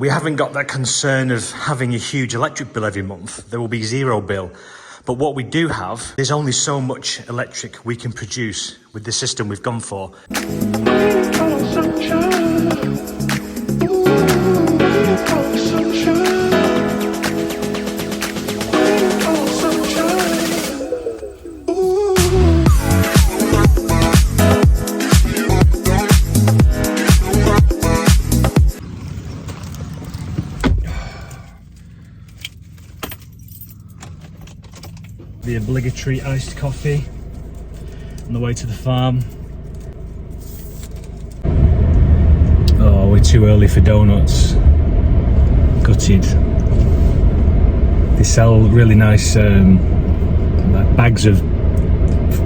we haven't got that concern of having a huge electric bill every month. There will be zero bill. But what we do have, there's only so much electric we can produce with the system we've gone for. The obligatory iced coffee on the way to the farm. Oh, we're too early for donuts. Gutted. They sell really nice bags of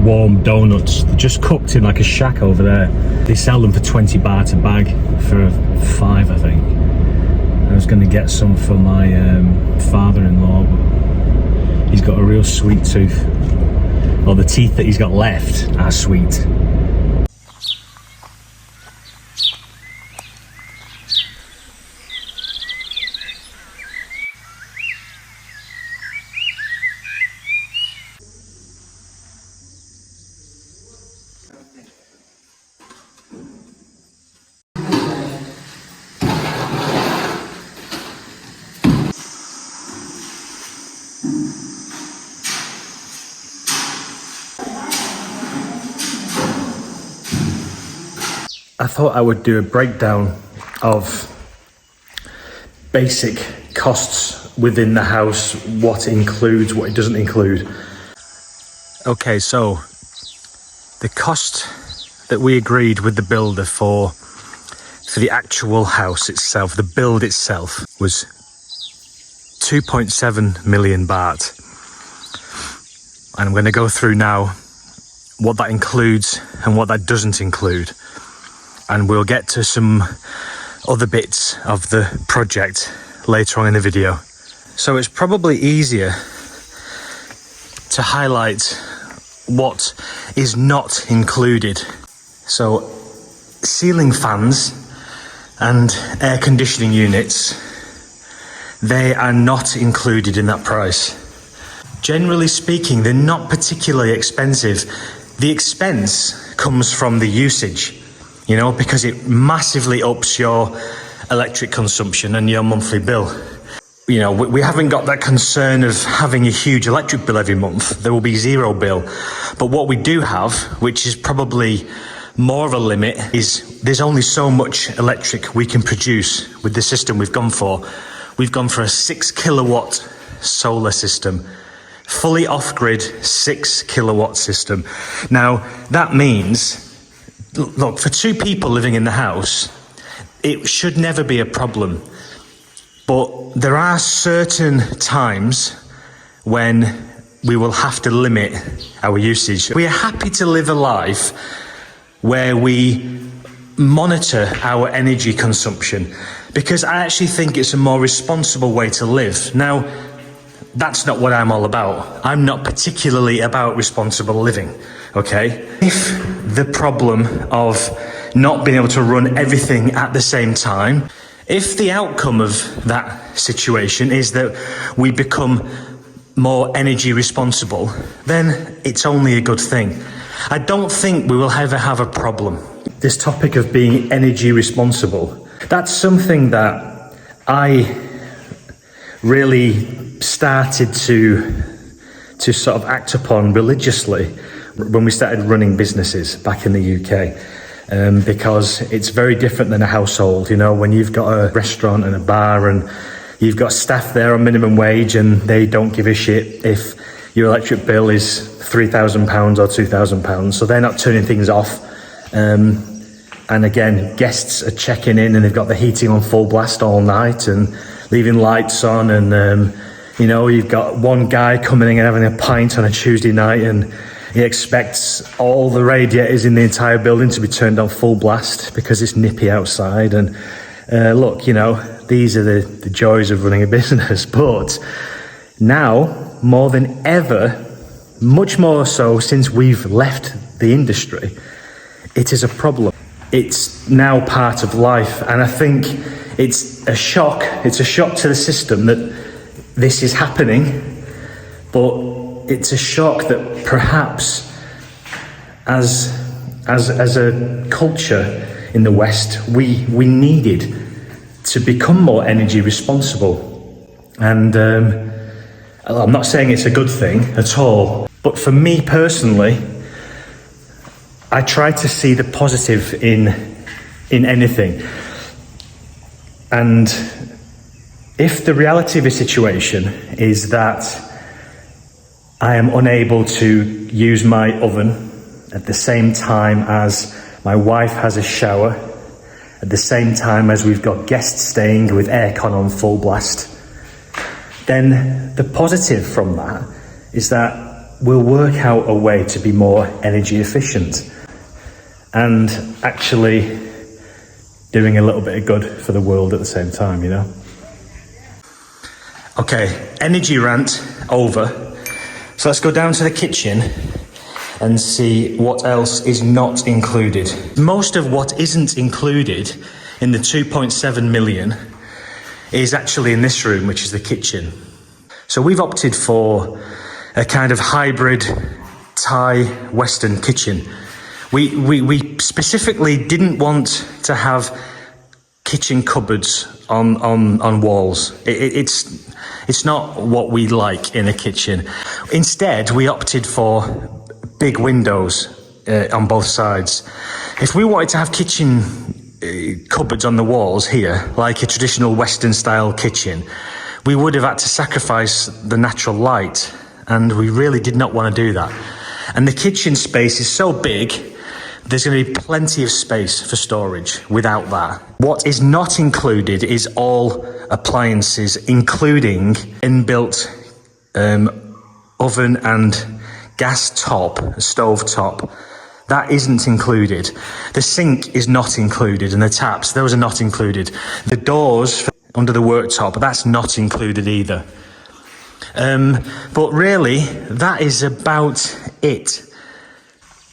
warm donuts. They're just cooked in like a shack over there. They sell them for 20 baht a bag for 5, I think. I was going to get some for my father-in-law, but he's got a real sweet tooth. Or the teeth that he's got left are sweet. I thought I would do a breakdown of basic costs within the house, what it includes, what it doesn't include. Okay, so the cost that we agreed with the builder for the actual house itself, the build itself, was 2.7 million baht. And I'm going to go through now what that includes and what that doesn't include. And we'll get to some other bits of the project later on in the video. So it's probably easier to highlight what is not included. So ceiling fans and air conditioning units, they are not included in that price. Generally speaking, they're not particularly expensive. The expense comes from the usage, you know, because it massively ups your electric consumption and your monthly bill. You know, we haven't got that concern of having a huge electric bill every month. There will be zero bill. But what we do have, which is probably more of a limit, is there's only so much electric we can produce with the system we've gone for. We've gone for a 6 kilowatt solar system, fully off-grid 6 kilowatt system. Now, that means, look, for 2 people living in the house, it should never be a problem. But there are certain times when we will have to limit our usage. We are happy to live a life where we monitor our energy consumption, because I actually think it's a more responsible way to live. Now, that's not what I'm all about. I'm not particularly about responsible living, okay? If the problem of not being able to run everything at the same time, if the outcome of that situation is that we become more energy responsible, then it's only a good thing. I don't think we will ever have a problem. This topic of being energy responsible, that's something that I really started to sort of act upon religiously when we started running businesses back in the UK. Because it's very different than a household, you know, when you've got a restaurant and a bar and you've got staff there on minimum wage and they don't give a shit if your electric bill is £3,000 or £2,000, so they're not turning things off. And again, guests are checking in and they've got the heating on full blast all night and leaving lights on, and you know, you've got one guy coming in and having a pint on a Tuesday night and he expects all the radiators in the entire building to be turned on full blast because it's nippy outside. And look, you know, these are the joys of running a business. But now, more than ever, much more so since we've left the industry, it is a problem. It's now part of life. And I think it's a shock. It's a shock to the system that this is happening, but it's a shock that perhaps as a culture in the West, we needed to become more energy responsible. And I'm not saying it's a good thing at all, but for me personally, I try to see the positive in anything. And if the reality of a situation is that I am unable to use my oven at the same time as my wife has a shower, at the same time as we've got guests staying with aircon on full blast, then the positive from that is that we'll work out a way to be more energy efficient and actually doing a little bit of good for the world at the same time, you know? Okay, energy rant over. So let's go down to the kitchen and see what else is not included. Most of what isn't included in the 2.7 million is actually in this room, which is the kitchen. So we've opted for a kind of hybrid Thai Western kitchen. We specifically didn't want to have kitchen cupboards on walls. It's not what we like in a kitchen. Instead, we opted for big windows on both sides. If we wanted to have kitchen cupboards on the walls here, like a traditional Western style kitchen, we would have had to sacrifice the natural light, and we really did not want to do that. And the kitchen space is so big, there's going to be plenty of space for storage without that. What is not included is all appliances, including inbuilt oven and gas top, stove top. That isn't included. The sink is not included, and the taps, those are not included. The doors under the worktop, that's not included either. But really, that is about it.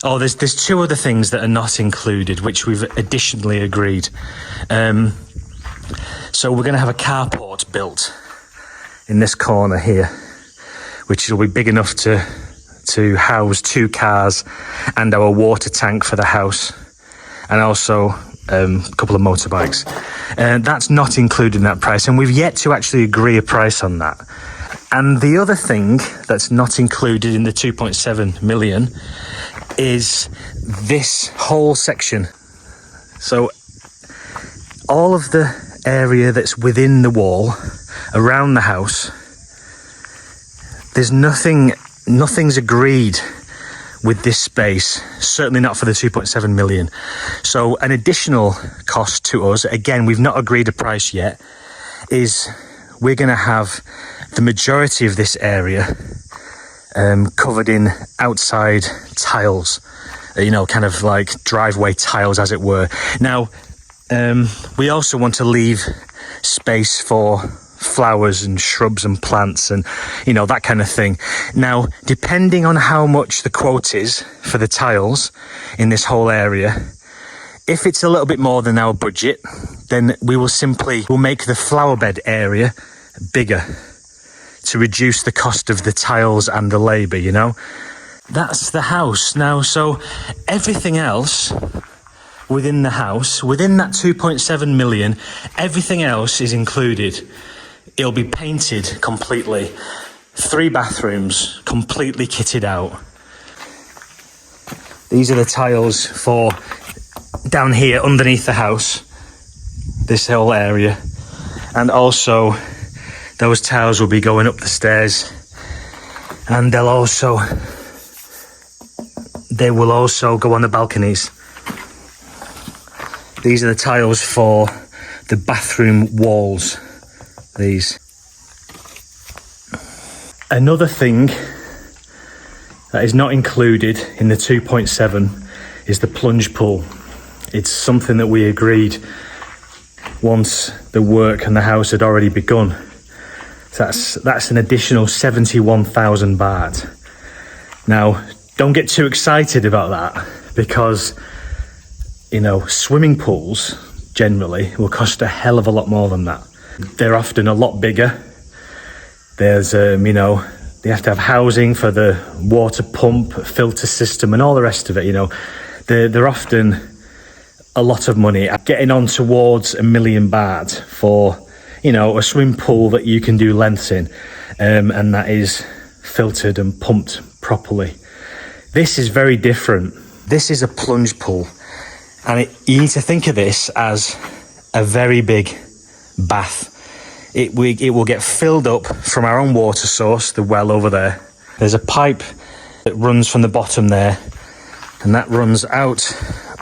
Oh, there's two other things that are not included, which we've additionally agreed. So we're going to have a carport built in this corner here, which will be big enough to house 2 cars and our water tank for the house, and also a couple of motorbikes. That's not included in that price, and we've yet to actually agree a price on that. And the other thing that's not included in the 2.7 million is this whole section. So all of the area that's within the wall around the house, there's nothing's agreed with this space, certainly not for the 2.7 million. So an additional cost to us, again, we've not agreed a price yet, is we're going to have the majority of this area covered in outside tiles, kind of like driveway tiles, as it were. Now, we also want to leave space for flowers and shrubs and plants and, that kind of thing. Now, depending on how much the quote is for the tiles in this whole area, if it's a little bit more than our budget, then we'll make the flower bed area bigger to reduce the cost of the tiles and the labour, That's the house. Now, so everything else within the house, within that 2.7 million, everything else is included. It'll be painted completely. 3 bathrooms, completely kitted out. These are the tiles for down here underneath the house, this whole area. And also, those tiles will be going up the stairs, and they will also go on the balconies. These are the tiles for the bathroom walls. These. Another thing that is not included in the 2.7 is the plunge pool. It's something that we agreed once the work and the house had already begun. So that's an additional 71,000 baht. Now, don't get too excited about that, because, swimming pools generally will cost a hell of a lot more than that. They're often a lot bigger. There's, you know, they have to have housing for the water pump, filter system and all the rest of it, you know. They're often a lot of money. Getting on towards $1 million baht for, you know, a swimming pool that you can do lengths in, and that is filtered and pumped properly. This is very different. This is a plunge pool, and you need to think of this as a very big bath. It will get filled up from our own water source, the well over there. There's a pipe that runs from the bottom there, and that runs out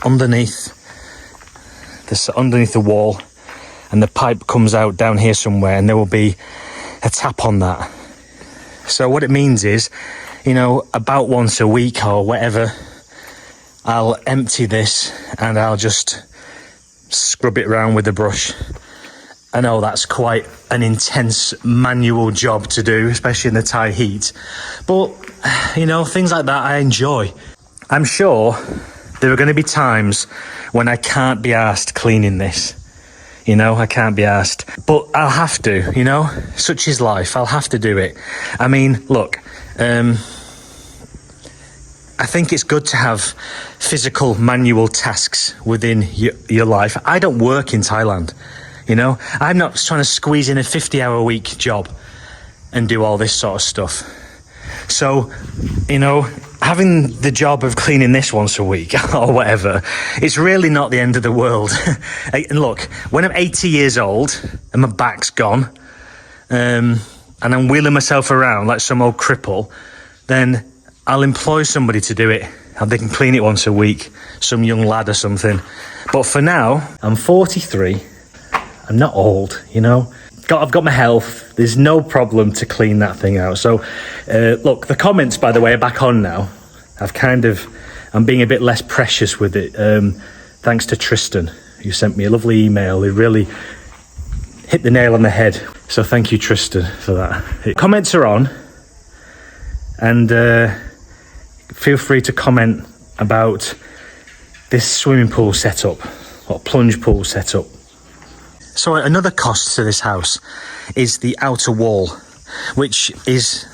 underneath the wall, and the pipe comes out down here somewhere, and there will be a tap on that. So what it means is, you know, about once a week or whatever, I'll empty this and I'll just scrub it around with a brush. I know that's quite an intense manual job to do, especially in the Thai heat, but you know, things like that I enjoy. I'm sure there are going to be times when I can't be arsed cleaning this. You know, I can't be asked, but I'll have to, you know, such is life. I'll have to do it. I mean, look, I think it's good to have physical manual tasks within your life. I don't work in Thailand, you know, I'm not trying to squeeze in a 50-hour-a-week job and do all this sort of stuff. So, you know, having the job of cleaning this once a week or whatever, it's really not the end of the world. And look, when I'm 80 years old and my back's gone, and I'm wheeling myself around like some old cripple, then I'll employ somebody to do it, and they can clean it once a week, some young lad or something. But for now, I'm 43. I'm not old, you know. I've got my health. There's no problem to clean that thing out. So, look, the comments, by the way, are back on now. I'm being a bit less precious with it. Thanks to Tristan, who sent me a lovely email. He really hit the nail on the head. So thank you, Tristan, for that. Comments are on, and feel free to comment about this swimming pool setup or plunge pool setup. So another cost to this house is the outer wall, which is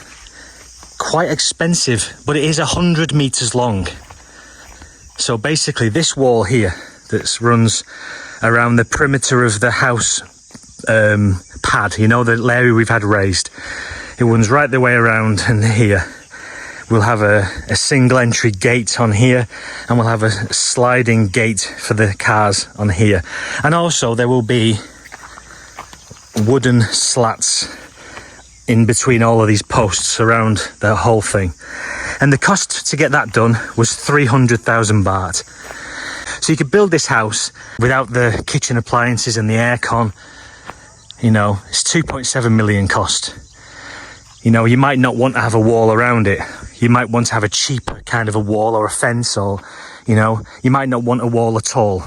quite expensive, but it is 100 meters long. So basically this wall here that runs around the perimeter of the house pad, you know, the area we've had raised, it runs right the way around, and here we'll have a single entry gate on here, and we'll have a sliding gate for the cars on here. And also there will be wooden slats in between all of these posts around the whole thing. And the cost to get that done was 300,000 baht. So you could build this house without the kitchen appliances and the aircon. You know, it's 2.7 million cost. You know, you might not want to have a wall around it. You might want to have a cheaper kind of a wall or a fence, or, you know, you might not want a wall at all.